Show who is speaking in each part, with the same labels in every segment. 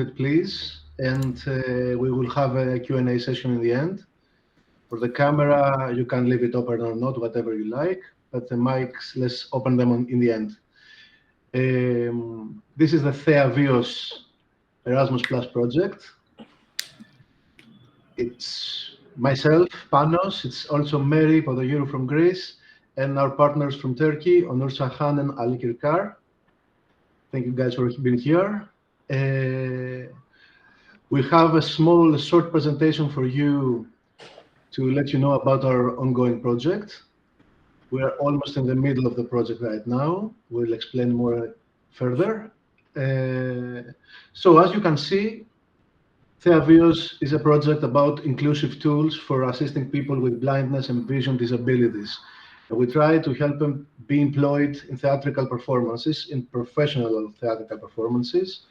Speaker 1: muted, please, and we will have a Q&A session in the end. For the camera, you can leave it open or not, whatever you like, but the mics, let's open them in the end. This is the theavios Erasmus Plus project. It's myself, Panos, it's also Mary Podogiru from Greece, and our partners from Turkey, Onur Sahan and Ali Kirkar. Thank you guys for being here. We have a short presentation for you to let you know about our ongoing project. We are almost in the middle of the project right now. We'll explain more further. So as you can see, theavios is a project about inclusive tools for assisting people with blindness and vision disabilities. And we try to help them be employed in theatrical performances, in professional theatrical performances.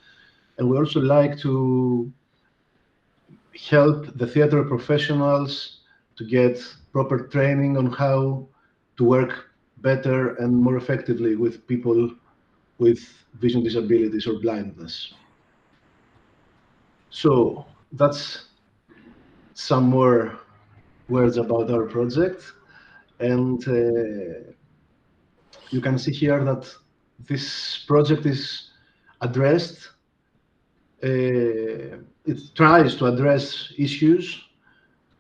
Speaker 1: And we also like to help the theater professionals to get proper training on how to work better and more effectively with people with vision disabilities or blindness. So that's some more words about our project. And you can see here that this project is addressed. It tries to address issues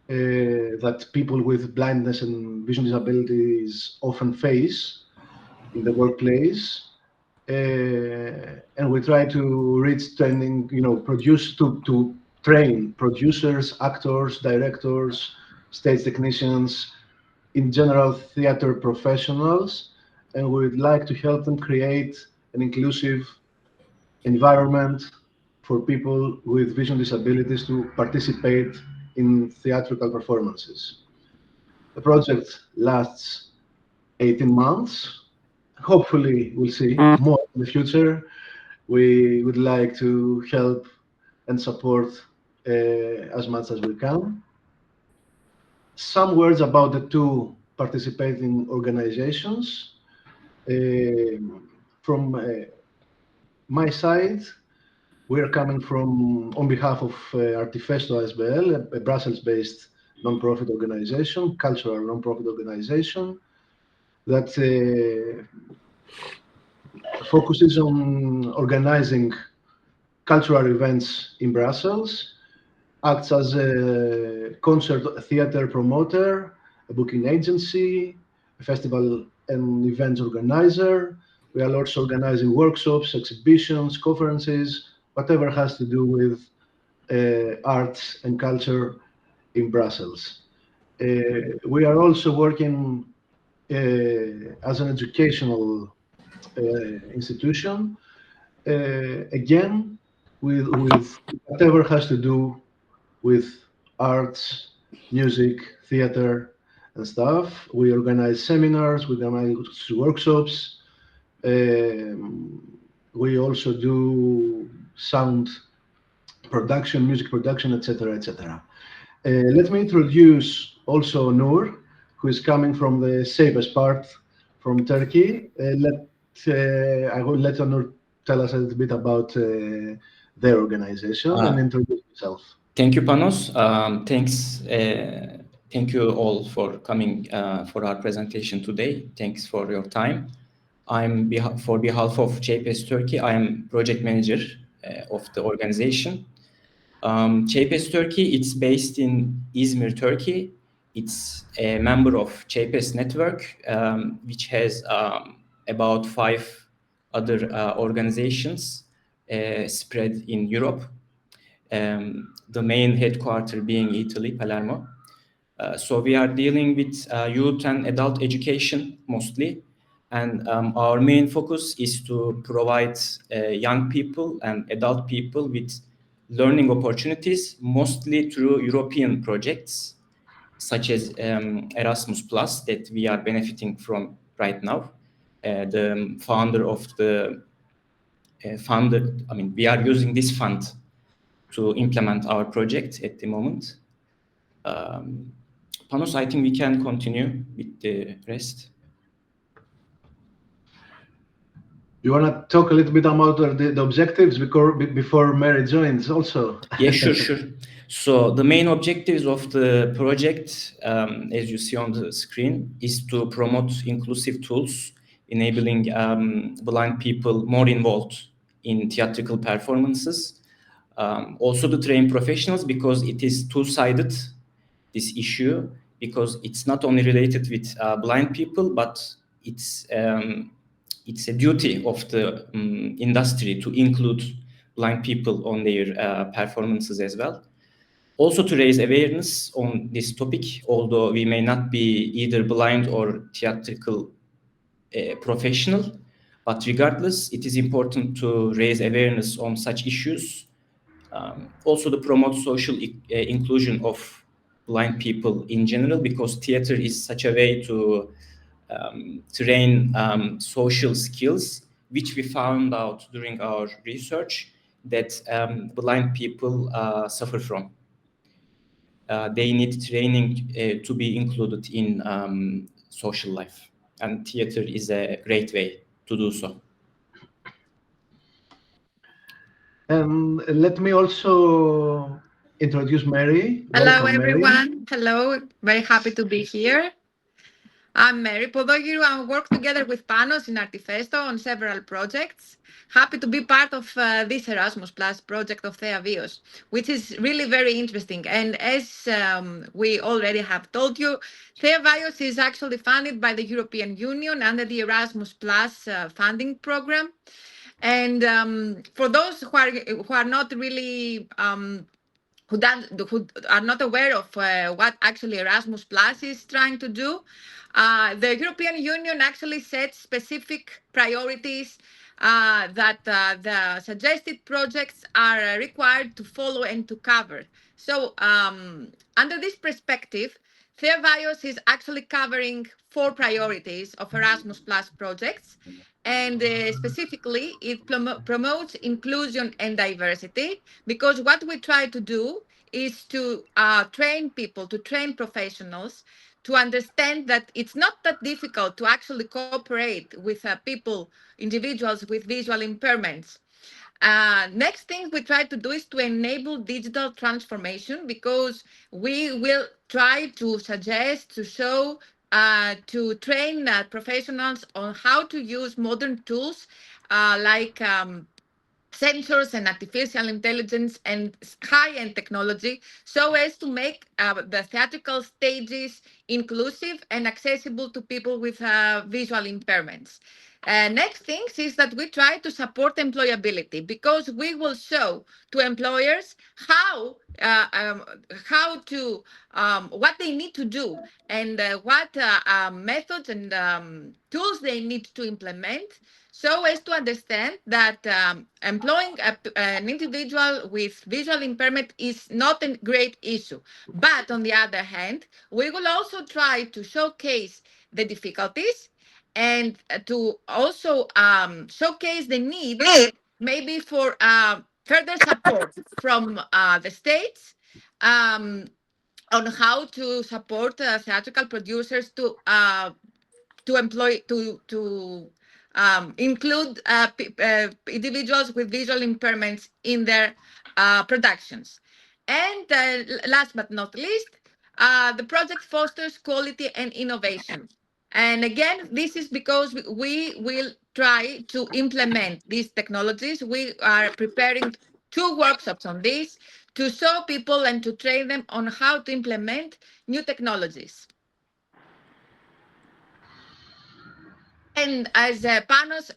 Speaker 1: that people with blindness and vision disabilities often face in the workplace. And we try to reach training, to train producers, actors, directors, stage technicians, in general theater professionals, and we would like to help them create an inclusive environment for people with vision disabilities to participate in theatrical performances. The project lasts 18 months. Hopefully, we'll see more in the future. We would like to help and support as much as we can. Some words about the two participating organizations. From my side, we're coming on behalf of Artifesto SBL, a Brussels-based non-profit organization, cultural non-profit organization that focuses on organizing cultural events in Brussels, acts as a concert theater promoter, a booking agency, a festival and events organizer. We are also organizing workshops, exhibitions, conferences, whatever has to do with arts and culture in Brussels. We are also working as an educational institution, again, with whatever has to do with arts, music, theater, and stuff. We organize seminars, we organize workshops. We also do sound production, music production, etc., etc. Let me introduce also Nur, who is coming from the safest part from Turkey. I will let Nur tell us a little bit about their organization and introduce himself.
Speaker 2: Thank you, Panos. Thank you all for coming for our presentation today. Thanks for your time. For behalf of JPS Turkey, I am project manager of the organization. JPS Turkey, it's based in Izmir, Turkey. It's a member of JPS network, which has about 5 other organizations spread in Europe. The main headquarters being Italy, Palermo. So we are dealing with youth and adult education mostly. And our main focus is to provide young people and adult people with learning opportunities, mostly through European projects, such as Erasmus Plus, that we are benefiting from right now. The founder of the we are using this fund to implement our project at the moment. Panos, I think we can continue with the rest.
Speaker 1: You want to talk a little bit about the objectives before Mary joins also?
Speaker 2: Yeah, sure. So the main objectives of the project, as you see on the screen, is to promote inclusive tools, enabling blind people more involved in theatrical performances. Also to train professionals, because it is two-sided, this issue, because it's not only related with blind people, but it's a duty of the industry to include blind people on their performances as well. Also to raise awareness on this topic, although we may not be either blind or theatrical professional, but regardless, it is important to raise awareness on such issues. Also to promote social inclusion of blind people in general, because theater is such a way to train social skills, which we found out during our research that blind people suffer from. They need training to be included in social life, and theater is a great way to do so.
Speaker 1: And let me also introduce Mary.
Speaker 3: Hello,
Speaker 1: Welcome, Mary.
Speaker 3: everyone. Hello. Very happy to be here. I'm Mary Podogiru. I work together with Panos in Artifesto on several projects. Happy to be part of this Erasmus Plus project of theavios, which is really very interesting. And as we already have told you, theavios is actually funded by the European Union under the Erasmus Plus funding program. And for those who are not really who are not aware of what actually Erasmus Plus is trying to do, the European Union actually sets specific priorities that the suggested projects are required to follow and to cover. So under this perspective, theavios is actually covering 4 priorities of Erasmus Plus projects. And specifically, it promotes inclusion and diversity, because what we try to do is to train people, to train professionals, to understand that it's not that difficult to actually cooperate with people, individuals with visual impairments. Next thing we try to do is to enable digital transformation, because we will try to suggest, to show, to train professionals on how to use modern tools like sensors and artificial intelligence and high-end technology, so as to make the theatrical stages inclusive and accessible to people with visual impairments. Next thing is that we try to support employability, because we will show to employers how to what they need to do, and what methods and tools they need to implement, so as to understand that employing an individual with visual impairment is not a great issue. But on the other hand, we will also try to showcase the difficulties, and to also showcase the need maybe for further support from the states on how to support theatrical producers to employ to include individuals with visual impairments in their productions. And last but not least, the project fosters quality and innovation. And again, this is because we will try to implement these technologies. We are preparing 2 workshops on this to show people and to train them on how to implement new technologies. And as Panos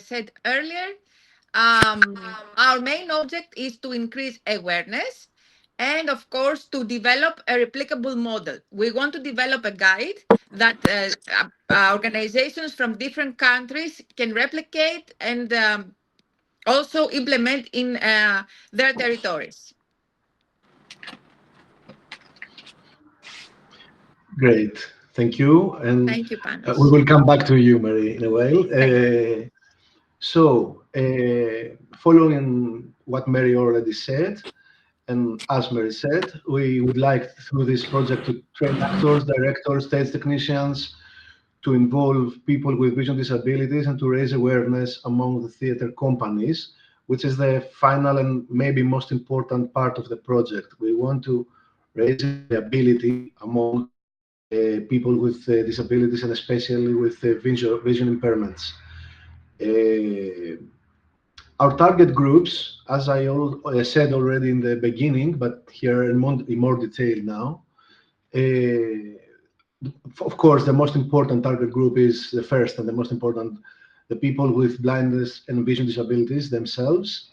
Speaker 3: said earlier, our main object is to increase awareness and, of course, to develop a replicable model. We want to develop a guide that organizations from different countries can replicate and also implement in their territories.
Speaker 1: Great. Thank you. And
Speaker 3: thank you, Panos.
Speaker 1: We will come back to you, Mary, in a while. Following what Mary already said, and as Mary said, we would like through this project to train actors, directors, stage technicians, to involve people with vision disabilities and to raise awareness among the theatre companies, which is the final and maybe most important part of the project. We want to raise the ability among people with disabilities and especially with vision impairments. Our target groups, as I said already in the beginning, but here in more detail now, of course, the most important target group is the first and the most important, the people with blindness and vision disabilities themselves,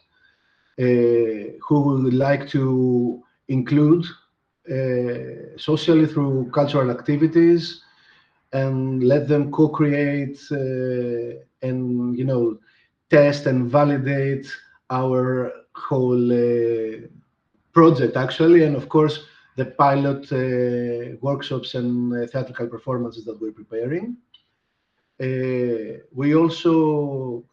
Speaker 1: who would like to include socially through cultural activities and let them co-create and, you know, test and validate our whole project actually, and of course the pilot workshops and theatrical performances that we're preparing. We also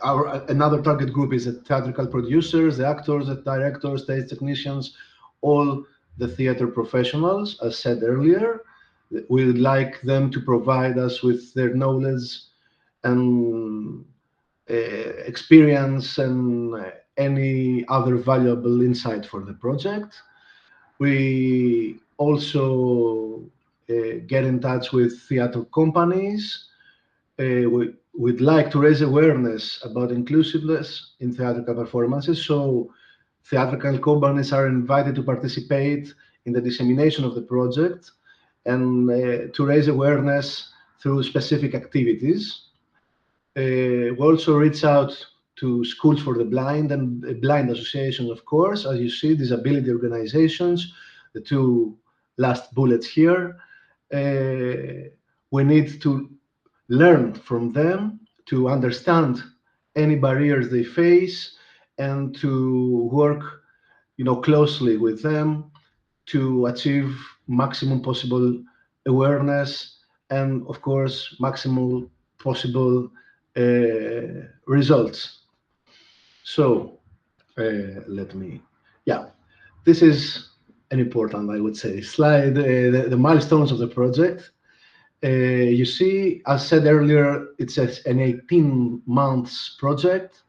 Speaker 1: another target group is the theatrical producers, the actors, the directors, stage technicians, all the theater professionals, as said earlier. We would like them to provide us with their knowledge and experience and any other valuable insight for the project. We also get in touch with theater companies. We'd like to raise awareness about inclusiveness in theatrical performances, so theatrical companies are invited to participate in the dissemination of the project and to raise awareness through specific activities. We also reach out to schools for the blind and blind associations, of course, as you see, disability organizations, the two last bullets here. We need to learn from them to understand any barriers they face and to work, you know, closely with them to achieve maximum possible awareness and, of course, maximum possible results. So this is an important, I would say, slide, the milestones of the project. You see, as said earlier, it's an 18 months project.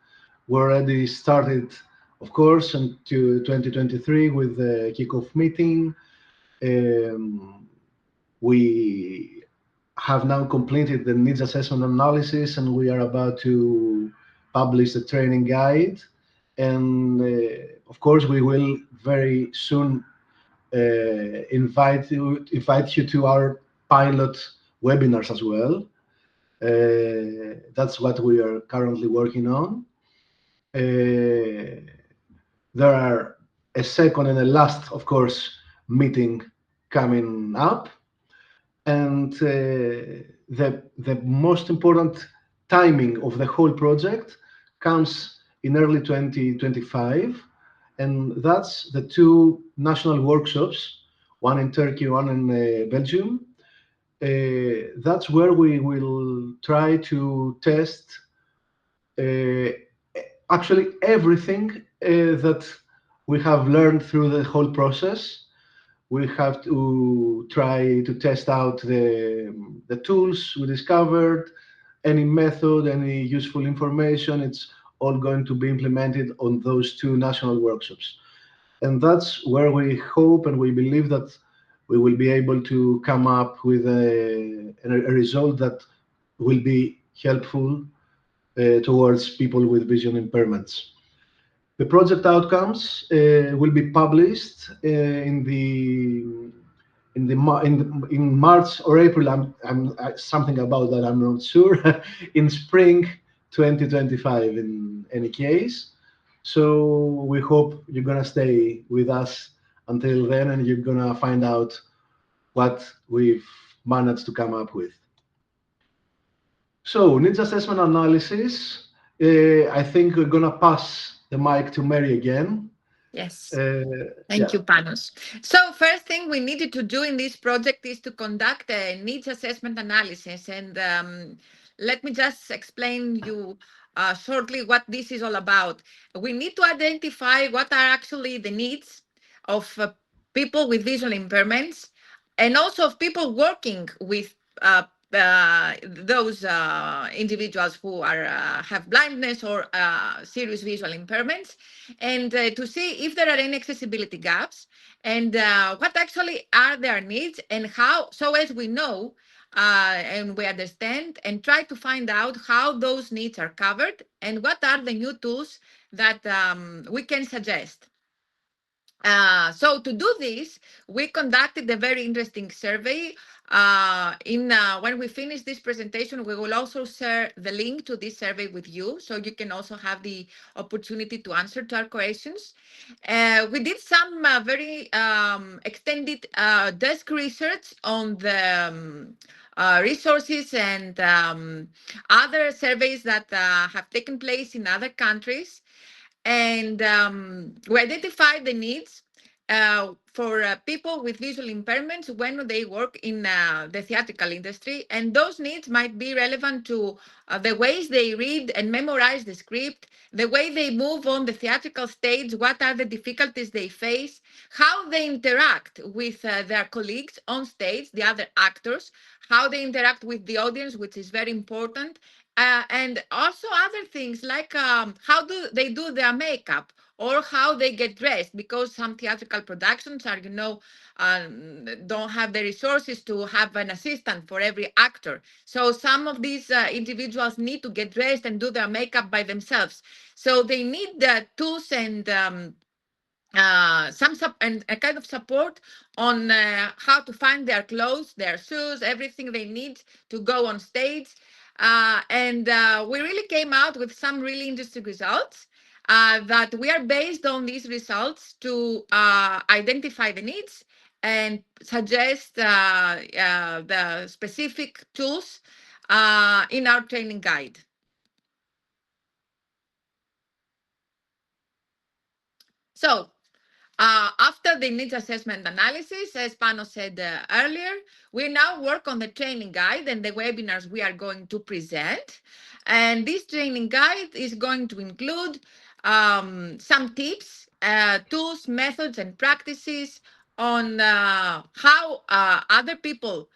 Speaker 1: We already started, of course, into 2023 with the kickoff meeting. We have now completed the needs assessment analysis, and we are about to publish the training guide. And of course, we will very soon invite you to our pilot webinars as well. That's what we are currently working on. There are a second and a last, of course, meeting coming up. And the most important timing of the whole project comes in early 2025. And that's the two national workshops, one in Turkey, one in Belgium. That's where we will try to test actually everything that we have learned through the whole process. We have to try to test out the tools we discovered, any method, any useful information. It's all going to be implemented on those two national workshops. And that's where we hope and we believe that we will be able to come up with a result that will be helpful towards people with vision impairments. The project outcomes will be published in March or April. Something about that, I'm not sure. In spring 2025, in any case. So we hope you're gonna stay with us until then, and you're gonna find out what we've managed to come up with. So needs assessment analysis. I think we're gonna pass the mic to Mary again.
Speaker 3: Yes. Thank you, Panos. So first thing we needed to do in this project is to conduct a needs assessment analysis. And let me just explain you shortly what this is all about. We need to identify what are actually the needs of people with visual impairments, and also of people working with those individuals who are have blindness or serious visual impairments, and to see if there are any accessibility gaps, and what actually are their needs, and how, so as we know and we understand and try to find out how those needs are covered and what are the new tools that we can suggest. So to do this, we conducted a very interesting survey. When we finish this presentation, we will also share the link to this survey with you, so you can also have the opportunity to answer to our questions. We did some very extended desk research on the resources and other surveys that have taken place in other countries. And we identified the needs for people with visual impairments when they work in the theatrical industry. And those needs might be relevant to the ways they read and memorize the script, the way they move on the theatrical stage, what are the difficulties they face, how they interact with their colleagues on stage, the other actors, how they interact with the audience, which is very important, and also other things like how do they do their makeup or how they get dressed, because some theatrical productions are, don't have the resources to have an assistant for every actor. So some of these individuals need to get dressed and do their makeup by themselves. So they need the tools and and a kind of support on how to find their clothes, their shoes, everything they need to go on stage. And we really came out with some really interesting results that we are based on these results to identify the needs and suggest the specific tools in our training guide. So after the needs assessment analysis, as Panos said earlier, we now work on the training guide and the webinars we are going to present. And this training guide is going to include some tips, tools, methods, and practices on how other people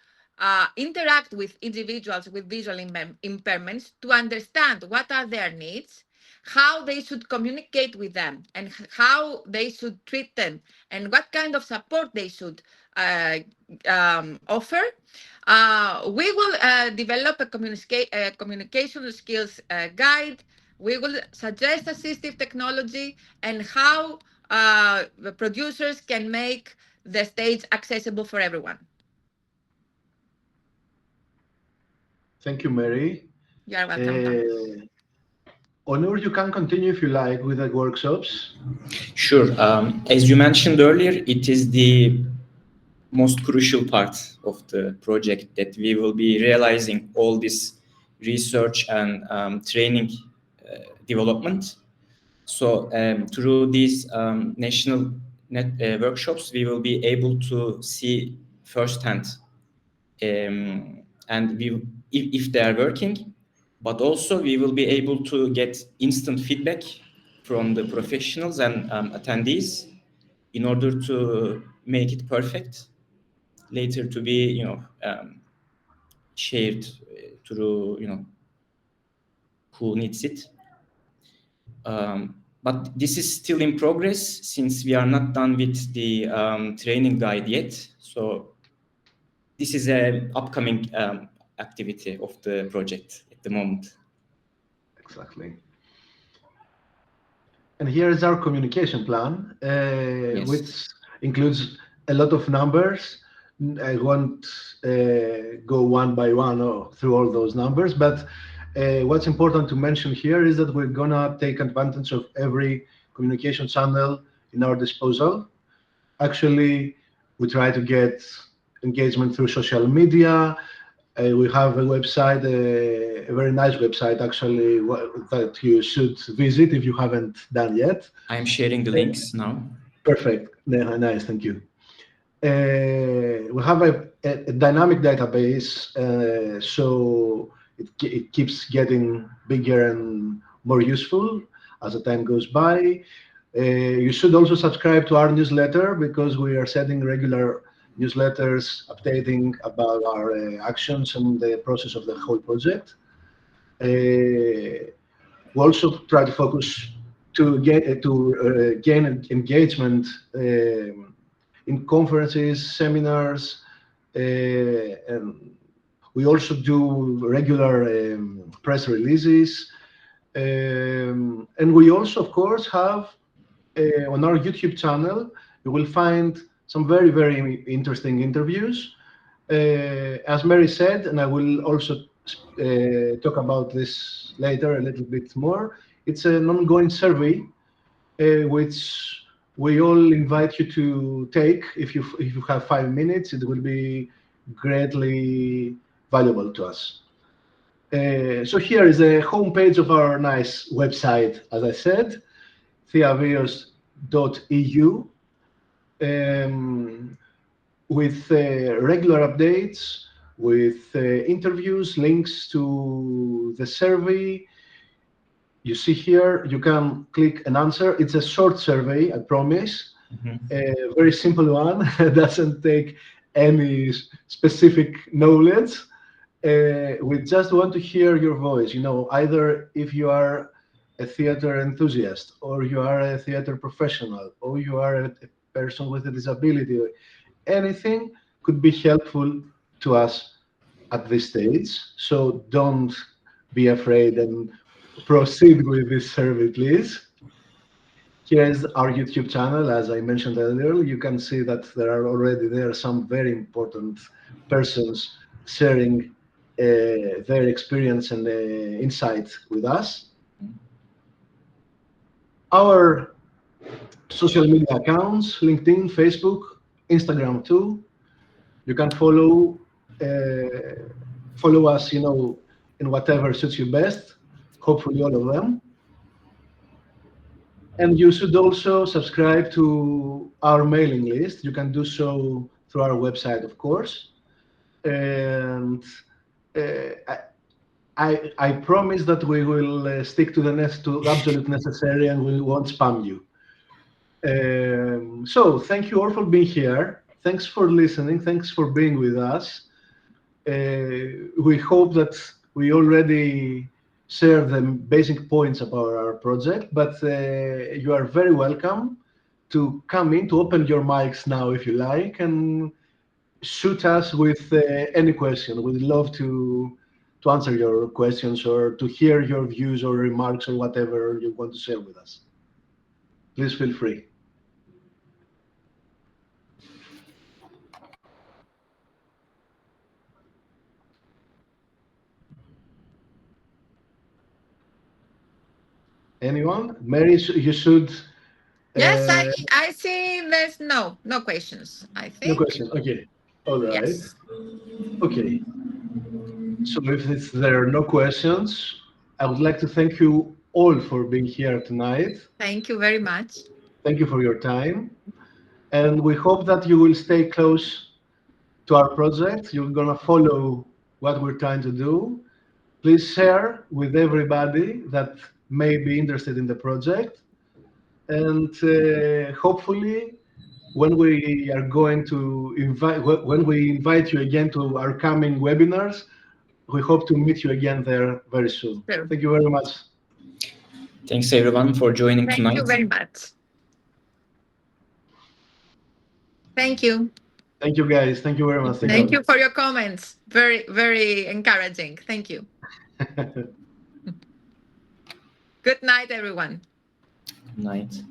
Speaker 3: interact with individuals with visual impairments to understand what are their needs, how they should communicate with them, and how they should treat them, and what kind of support they should offer. We will develop a communication skills guide. We will suggest assistive technology and how the producers can make the stage accessible for everyone.
Speaker 1: Thank you, Mary.
Speaker 3: You are welcome.
Speaker 1: Onur, you can continue if you like with the workshops.
Speaker 2: Sure. As you mentioned earlier, it is the most crucial part of the project that we will be realizing all this research and training development. So through these national workshops, we will be able to see firsthand and if they are working, but also we will be able to get instant feedback from the professionals and attendees in order to make it perfect, later to be, shared through, who needs it. But this is still in progress since we are not done with the training guide yet. So this is an upcoming activity of the project at the moment.
Speaker 1: Exactly. And here is our communication plan,
Speaker 2: Yes.
Speaker 1: which includes a lot of numbers. I won't go one by one or through all those numbers, but what's important to mention here is that we're gonna take advantage of every communication channel in our disposal. Actually, we try to get engagement through social media. We have a website, a very nice website actually, that you should visit if you haven't done yet.
Speaker 2: I'm sharing the links now.
Speaker 1: Perfect. Nice, thank you. We have a dynamic database, so it keeps getting bigger and more useful as the time goes by. You should also subscribe to our newsletter because we are sending regular newsletters updating about our actions and the process of the whole project. We also try to focus to gain engagement in conferences, seminars, and we also do regular press releases. And we also, of course, have on our YouTube channel, you will find some very, very interesting interviews. As Mary said, and I will also talk about this later a little bit more, it's an ongoing survey which we all invite you to take. If you have 5 minutes, it will be greatly valuable to us. So here is the homepage of our nice website, as I said, theavios.eu, with regular updates, with interviews, links to the survey. You see here, you can click and answer. It's a short survey, I promise. A very simple one. It doesn't take any specific knowledge. We just want to hear your voice. You know, either if you are a theater enthusiast, or you are a theater professional, or you are a person with a disability, anything could be helpful to us at this stage. So don't be afraid and proceed with this survey, please. Here's our YouTube channel. As I mentioned earlier, you can see that there are already some very important persons sharing their experience and insight with us. Our social media accounts, LinkedIn, Facebook, Instagram too. You can follow us, you know, in whatever suits you best, hopefully all of them. And you should also subscribe to our mailing list. You can do so through our website, of course. And I promise that we will stick to the absolute necessary, and we won't spam you. So thank you all for being here. Thanks for listening. Thanks for being with us. We hope that we already share the basic points about our project, but you are very welcome to come in, to open your mics now if you like, and shoot us with any question. We'd love to answer your questions or to hear your views or remarks or whatever you want to share with us. Please feel free. Anyone? Mary, you should.
Speaker 3: Yes, I see there's no questions, I think.
Speaker 1: No question. Okay. All right.
Speaker 3: Yes.
Speaker 1: Okay. So if there are no questions, I would like to thank you all for being here tonight.
Speaker 3: Thank you very much.
Speaker 1: Thank you for your time. And we hope that you will stay close to our project. You're going to follow what we're trying to do. Please share with everybody that may be interested in the project. And hopefully, when we invite you again to our coming webinars, we hope to meet you again there very soon.
Speaker 3: Sure.
Speaker 1: Thank you very much.
Speaker 2: Thanks everyone for joining tonight.
Speaker 3: Thank you very much. Thank you.
Speaker 1: Thank you, guys. Thank you very much.
Speaker 3: Thank you for your comments. Very, very encouraging. Thank you. Good night, everyone.
Speaker 2: Good night.